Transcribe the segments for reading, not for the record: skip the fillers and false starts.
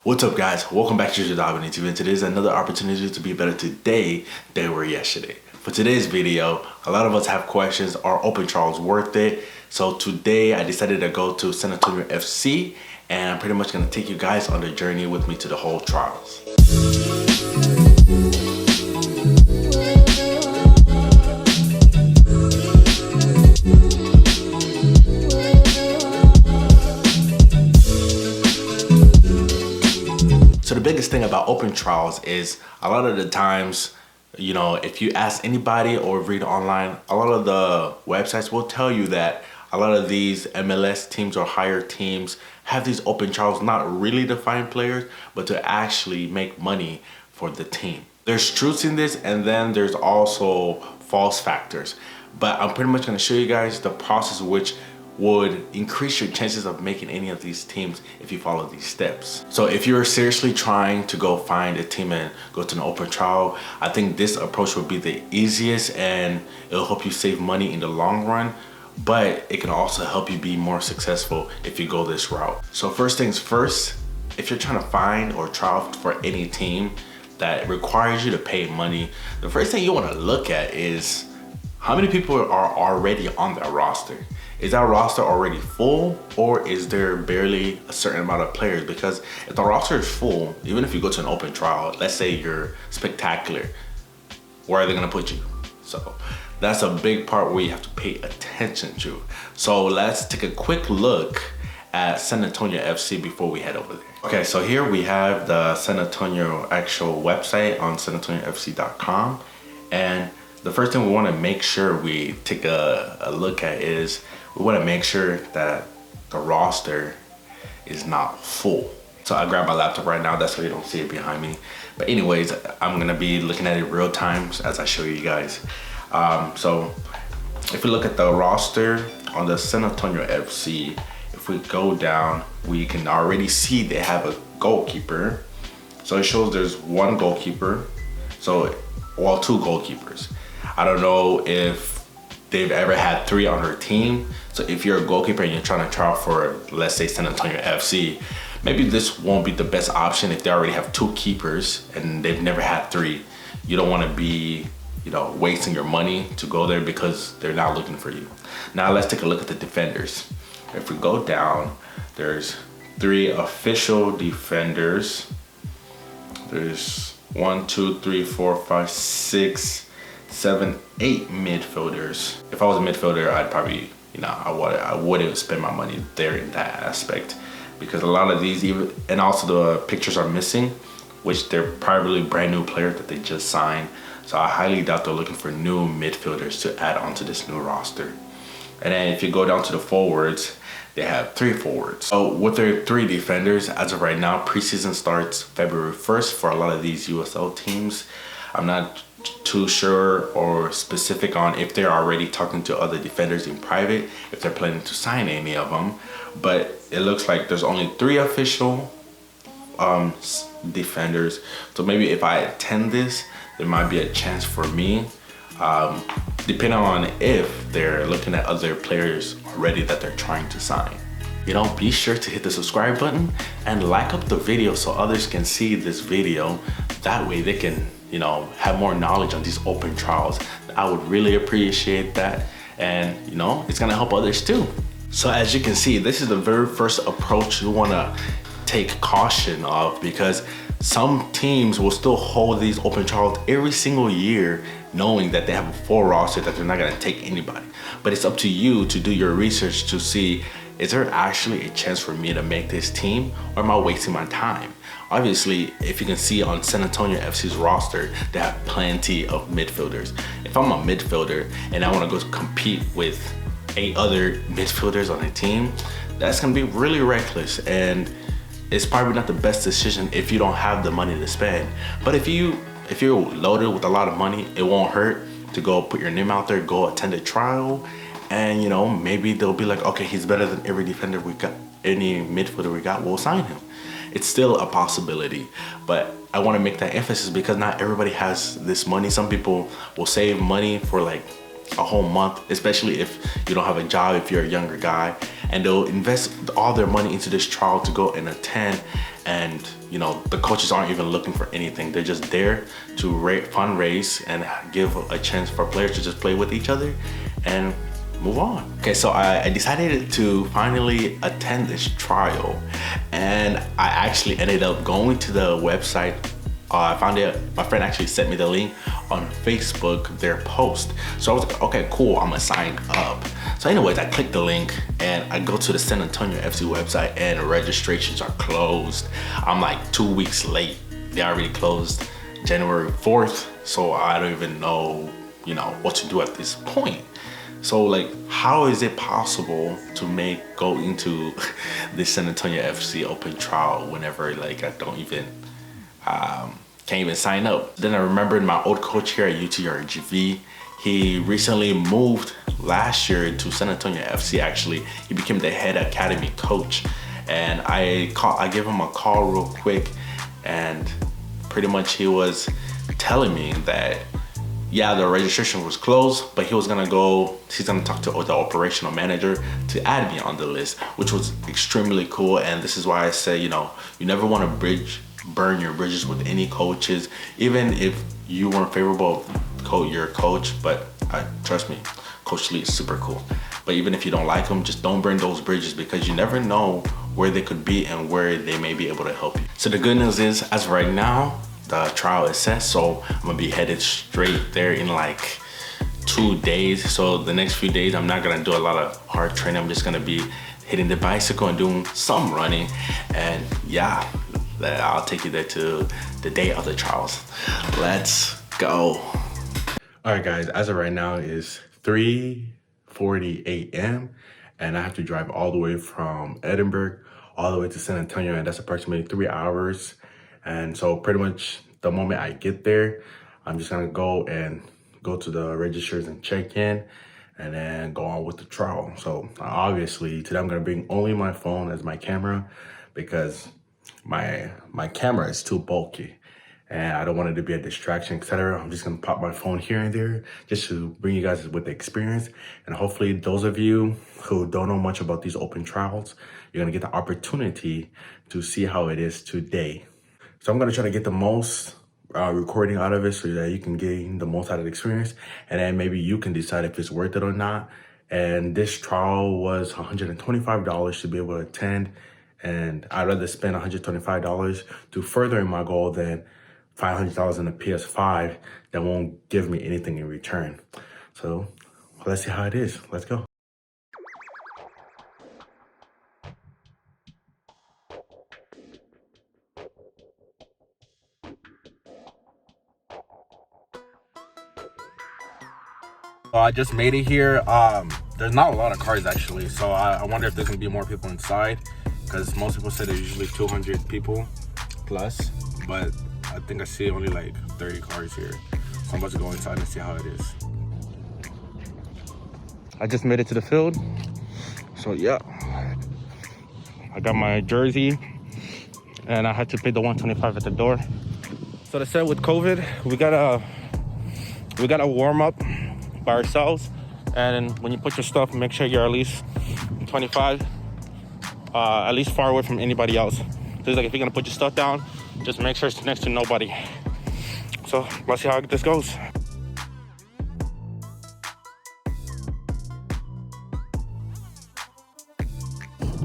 What's up, guys? Welcome back to JodabeniTV, and today is another opportunity to be better today than we were yesterday. For today's video, a lot of us have questions: are open trials worth it? So today I decided to go to San Antonio FC, and I'm pretty much going to take you guys on the journey with me to the whole trials. So the biggest thing about open trials is a lot of the times, you know, if you ask anybody or read online, a lot of the websites will tell you that a lot of these MLS teams or higher teams have these open trials not really to find players, but to actually make money for the team. There's truth in this, and then there's also false factors. But I'm pretty much going to show you guys the process which would increase your chances of making any of these teams if you follow these steps. So if you're seriously trying to go find a team and go to an open trial, I think this approach would be the easiest, and it'll help you save money in the long run, but it can also help you be more successful if you go this route. So first things first, if you're trying to find or trial for any team that requires you to pay money, the first thing you want to look at is how many people are already on that roster. Is that roster already full, or is there barely a certain amount of players? Because if the roster is full, even if you go to an open trial, let's say you're spectacular, where are they gonna put you? So that's a big part where you have to pay attention to. So let's take a quick look at San Antonio FC before we head over there. Okay, so here we have the San Antonio actual website on sanantoniofc.com, and the first thing we want to make sure we take a look at is we want to make sure that the roster is not full. So I grabbed my laptop right now, that's why you don't see it behind me. But anyways, I'm gonna be looking at it real time as I show you guys. So if we look at the roster on the San Antonio FC, if we go down, we can already see they have a goalkeeper. So it shows there's one goalkeeper, two goalkeepers. I don't know if they've ever had three on their team. So if you're a goalkeeper and you're trying to try out for, let's say, San Antonio FC, maybe this won't be the best option if they already have two keepers and they've never had three. You don't want to be, wasting your money to go there because they're not looking for you. Now let's take a look at the defenders. If we go down, there's 3 official defenders. There's 1, 2, 3, 4, 5, 6, 7, 8 midfielders. If I was a midfielder, I'd probably, I wouldn't spend my money there in that aspect, because a lot of these, and also the pictures are missing, which they're probably brand new players that they just signed. So I highly doubt they're looking for new midfielders to add onto this new roster. And then if you go down to the forwards, they have 3 forwards. So with their 3 defenders, as of right now, preseason starts February 1st for a lot of these USL teams. I'm not too sure or specific on if they're already talking to other defenders in private, if they're planning to sign any of them, but it looks like there's only 3 official defenders. So maybe if I attend this, there might be a chance for me, depending on if they're looking at other players already that they're trying to sign. Be sure to hit the subscribe button and like up the video so others can see this video. That way they can have more knowledge on these open trials. I would really appreciate that, and it's gonna help others too. So as you can see, this is the very first approach you want to take caution of, because some teams will still hold these open trials every single year knowing that they have a full roster, that they're not going to take anybody. But it's up to you to do your research to see, is there actually a chance for me to make this team, or am I wasting my time? Obviously, if you can see on San Antonio FC's roster, they have plenty of midfielders. If I'm a midfielder and I want to go compete with 8 other midfielders on a team, that's going to be really reckless, and it's probably not the best decision if you don't have the money to spend. But if you're loaded with a lot of money, it won't hurt to go put your name out there, go attend a trial, and maybe they'll be like, okay, he's better than every defender we got, any midfielder we got, we'll sign him. It's still a possibility, but I want to make that emphasis because not everybody has this money. Some people will save money for like a whole month, especially if you don't have a job, if you're a younger guy, and they'll invest all their money into this trial to go and attend, and you know, the coaches aren't even looking for anything. They're just there to fundraise and give a chance for players to just play with each other and move on. Okay, so I decided to finally attend this trial, and I actually ended up going to the website. I found it, my friend actually sent me the link on Facebook, their post. So I was like, okay, cool, I'm gonna sign up. So anyways, I clicked the link and I go to the San Antonio FC website, and registrations are closed. I'm like 2 weeks late. They already closed January 4th. So I don't even know, you know, what to do at this point. So like, how is it possible to go into the San Antonio FC open trial whenever like I don't even, can't even sign up? Then I remembered my old coach here at UTRGV. He recently moved last year to San Antonio FC. Actually, he became the head academy coach, and I gave him a call real quick, and pretty much he was telling me that yeah, the registration was closed, but he's gonna talk to the operational manager to add me on the list, which was extremely cool. And this is why I say, you know, you never want to burn your bridges with any coaches, even if you weren't favorable of your coach. But trust me, Coach Lee is super cool. But even if you don't like him, just don't burn those bridges, because you never know where they could be and where they may be able to help you. So the good news is, as of right now, the trial is set, so I'm gonna be headed straight there in like 2 days. So the next few days, I'm not gonna do a lot of hard training. I'm just gonna be hitting the bicycle and doing some running. And yeah, I'll take you there to the day of the trials. Let's go. All right, guys, as of right now is 3:40 a.m. and I have to drive all the way from Edinburgh all the way to San Antonio, and that's approximately 3 hours. And so pretty much the moment I get there, I'm just gonna go to the registers and check in, and then go on with the trial. So obviously today I'm gonna bring only my phone as my camera, because my camera is too bulky and I don't want it to be a distraction, etc. I'm just gonna pop my phone here and there just to bring you guys with the experience. And hopefully those of you who don't know much about these open trials, you're gonna get the opportunity to see how it is today. So I'm gonna try to get the most recording out of it so that you can gain the most out of the experience, and then maybe you can decide if it's worth it or not. And this trial was $125 to be able to attend, and I'd rather spend $125 to furthering my goal than $500 in a PS5 that won't give me anything in return. So let's see how it is. Let's go. I just made it here. There's not a lot of cars actually, so I wonder if there's gonna be more people inside, because most people say there's usually 200 people plus, but I think I see only like 30 cars here. So I'm about to go inside and see how it is. I just made it to the field, so yeah, I got my jersey and I had to pay the $125 at the door. So they said with COVID, we gotta warm up by ourselves, and when you put your stuff, make sure you're at least 25, at least far away from anybody else. So it's like, if you're gonna put your stuff down, just make sure it's next to nobody. So let's see how this goes.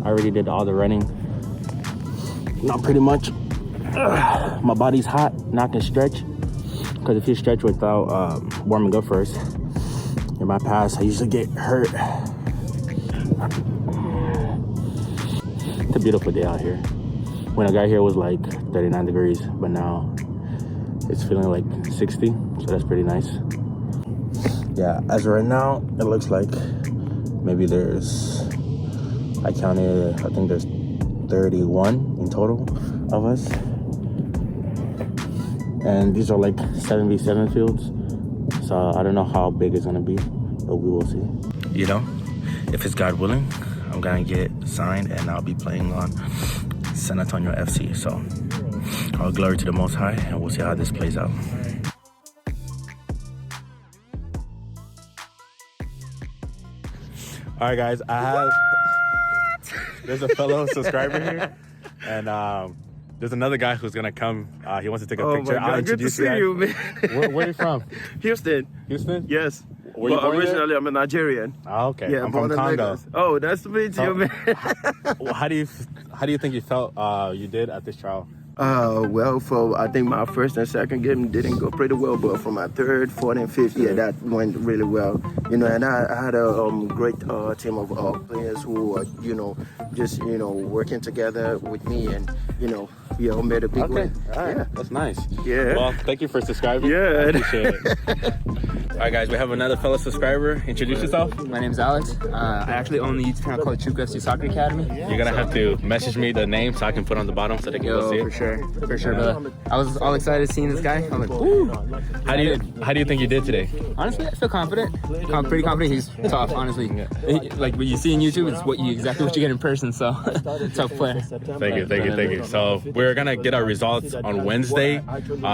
I already did all the running. Now pretty much, my body's hot, now I can stretch. Because if you stretch without warming up first, in my past, I usually get hurt. It's a beautiful day out here. When I got here, it was like 39 degrees, but now it's feeling like 60, so that's pretty nice. Yeah, as of right now, it looks like maybe I counted, I think there's 31 in total of us. And these are like 7v7 fields. So I don't know how big it's gonna be, but we will see. You know, if it's God willing, I'm gonna get signed and I'll be playing on San Antonio FC. So all glory to the Most High, and we'll see how this plays out. All right, guys, there's a fellow subscriber here, and there's another guy who's gonna come. He wants to take a picture. My God, good to see you, man. Where are you from? Houston. Houston? Yes. Were you born originally, there? I'm a Nigerian. Oh, okay. Yeah, I'm from Congo. Oh, nice to meet you, man. Well, how do you think you felt you did at this trial? Well, I think my first and second game didn't go pretty well, but for my third, fourth, and fifth year, that went really well. You know, and I had a great team of players who were, just working together with me, and we all made a big win. All right. Yeah, That's nice. Yeah. Well, thank you for subscribing. Yeah. I appreciate it. All right, guys, we have another fellow subscriber. Introduce yourself. My name's Alex. I actually own the YouTube channel called Chuka FC Soccer Academy. You're gonna have to message me the name so I can put on the bottom so they can go see it. For sure, brother. I was all excited seeing this guy. I'm like, woo! How do you think you did today? Honestly, I feel confident. I'm pretty confident. He's tough, honestly. Like what you see in YouTube, it's exactly what you get in person. So, tough player. Thank you. So we're gonna get our results on Wednesday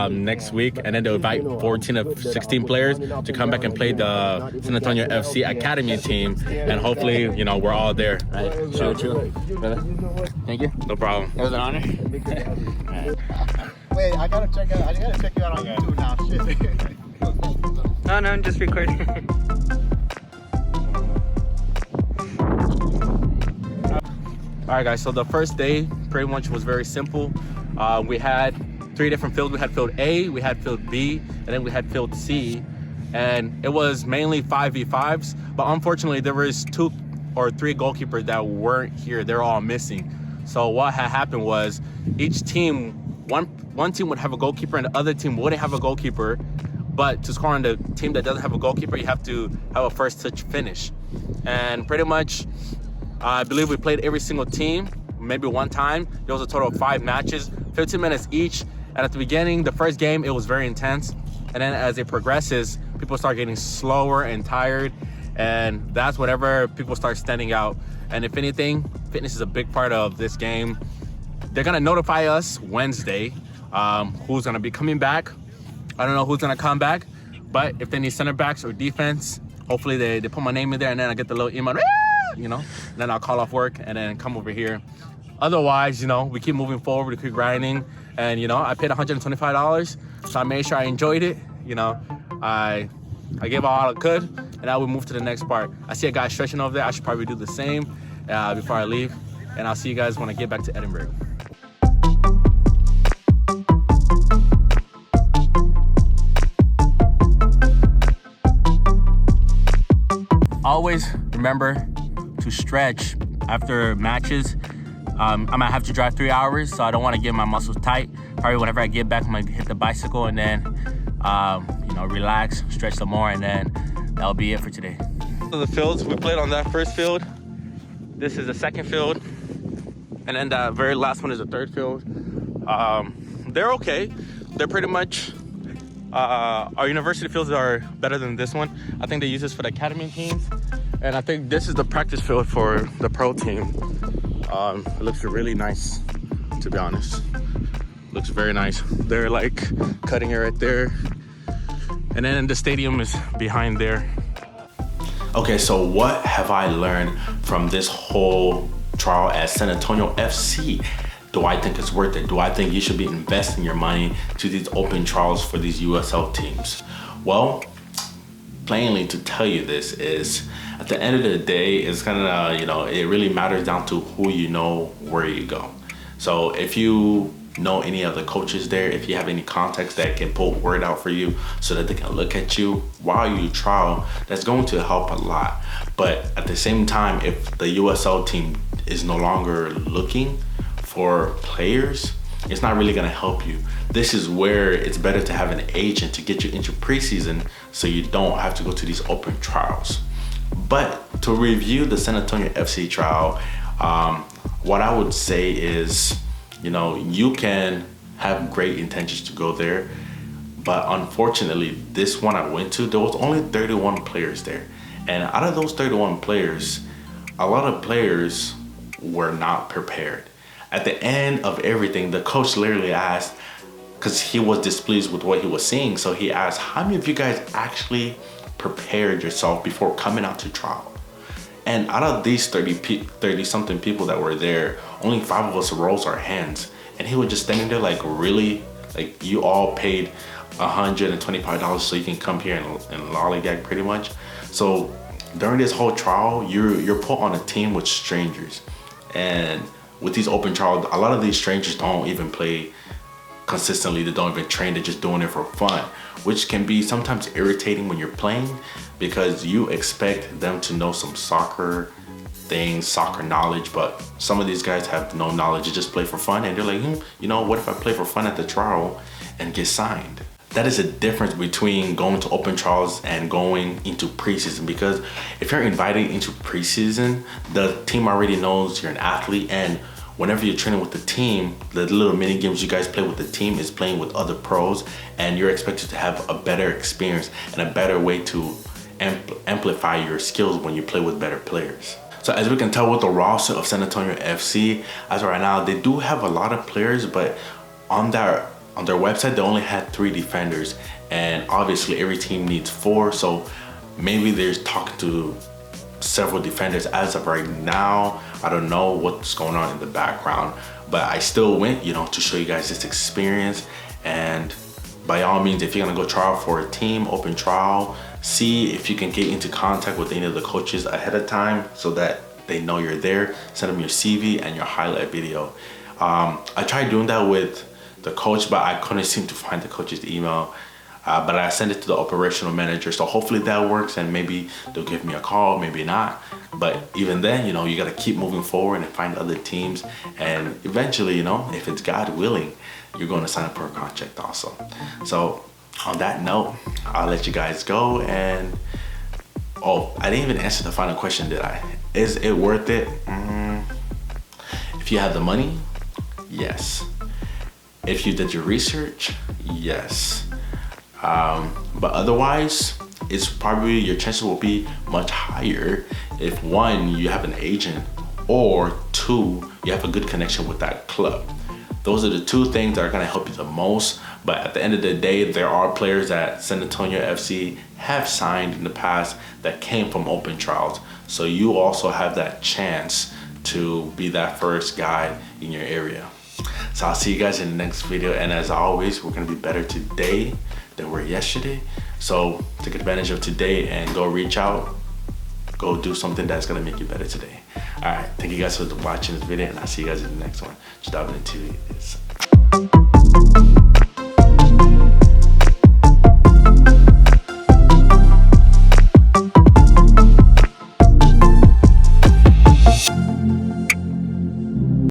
next week, and then they'll invite 14 of 16 players to come back and play the San Antonio FC Academy team, and hopefully, we're all there. Right. True. Brother. Thank you. No problem. It was an honor. Wait, I gotta check you out on YouTube now. Shit. No, I'm just recording. All right, guys, so the first day pretty much was very simple. We had 3 different fields. We had field A, we had field B, and then we had field C. And it was mainly 5v5s, but unfortunately there was 2 or 3 goalkeepers that weren't here. They're all missing. So what had happened was each team, one team would have a goalkeeper and the other team wouldn't have a goalkeeper. But to score on the team that doesn't have a goalkeeper, you have to have a first touch finish. And pretty much, I believe we played every single team, maybe one time. There was a total of 5 matches, 15 minutes each. And at the beginning, the first game, it was very intense. And then as it progresses, people start getting slower and tired. And that's whenever people start standing out. And if anything, fitness is a big part of this game. They're gonna notify us Wednesday who's gonna be coming back. I don't know who's gonna come back, but if they need center backs or defense, hopefully they put my name in there, and then I get the little email, and then I'll call off work and then come over here. Otherwise, we keep moving forward, we keep grinding, and I paid $125, so I made sure I enjoyed it. I gave all I could, and I will move to the next part. I see a guy stretching over there. I should probably do the same before I leave, and I'll see you guys when I get back to Edinburgh. Always remember to stretch after matches. I might have to drive 3 hours, so I don't want to get my muscles tight. Probably whenever I get back, I'm gonna hit the bicycle and then, relax, stretch some more, and then that'll be it for today. So the fields, we played on that first field. This is the second field, and then that very last one is the third field. They're okay. They're pretty much, our university fields are better than this one. I think they use this for the academy teams, and I think this is the practice field for the pro team. It looks really nice, to be honest. Looks very nice. They're like cutting it right there. And then the stadium is behind there. Okay, so what have I learned from this whole trial at San Antonio FC? Do I think it's worth it? Do I think you should be investing your money to these open trials for these USL teams? Well, plainly to tell you this is, at the end of the day, it's gonna, it really matters down to who you know, where you go. So if you know any of the coaches there, if you have any contacts that can put word out for you so that they can look at you while you trial, that's going to help a lot. But at the same time, if the USL team is no longer looking for players, it's not really gonna help you. This is where it's better to have an agent to get you into preseason so you don't have to go to these open trials. But to review the San Antonio FC trial, what I would say is, you can have great intentions to go there, but unfortunately, this one I went to, there was only 31 players there. And out of those 31 players, a lot of players were not prepared. At the end of everything, the coach literally asked, because he was displeased with what he was seeing, so he asked, how many of you guys actually prepared yourself before coming out to trial? And out of these 30 something people that were there, only 5 of us rose our hands. and he was just standing there like, really? Like, you all paid $125 so you can come here and lollygag pretty much? So during this whole trial, you're put on a team with strangers, and with these open trials, a lot of these strangers don't even play consistently. They don't even train. They're just doing it for fun, which can be sometimes irritating when you're playing, because you expect them to know some soccer things, soccer knowledge, but some of these guys have no knowledge. They just play for fun, and they're like, you know, what if I play for fun at the trial and get signed? That is a difference between going to open trials and going into preseason, because if you're invited into preseason, the team already knows you're an athlete, and whenever you're training with the team, the little mini games you guys play with the team is playing with other pros, and you're expected to have a better experience and a better way to amplify your skills when you play with better players. So as we can tell with the roster of San Antonio FC, as of right now, they do have a lot of players, but on their website, they only had 3 defenders, and obviously every team needs 4, so maybe they're talking to several defenders as of right now. I don't know what's going on in the background, but I still went, you know, to show you guys this experience. And by all means, if you're gonna go try out for a team, open trial, see if you can get into contact with any of the coaches ahead of time so that they know you're there. Send them your CV and your highlight video. I tried doing that with the coach, but I couldn't seem to find the coach's email. But I sent it to the operational manager, so hopefully that works, and maybe they'll give me a call, maybe not. But even then, you know, you gotta keep moving forward and find other teams, and eventually, you know, if it's God willing, you're gonna sign up for a contract also. So on that note, I'll let you guys go. And oh, I didn't even answer the final question, did I? Is it worth it? If you have the money, yes. If you did your research, yes. But otherwise, it's probably, your chances will be much higher if 1, you have an agent, or 2, you have a good connection with that club. Those are the 2 things that are gonna help you the most. But at the end of the day, there are players that San Antonio FC have signed in the past that came from open trials. So you also have that chance to be that first guy in your area. So I'll see you guys in the next video. And as always, we're gonna be better today than we were yesterday. So take advantage of today and go reach out, go do something that's gonna make you better today. All right, thank you guys for watching this video, and I'll see you guys in the next one. JodabeniTV is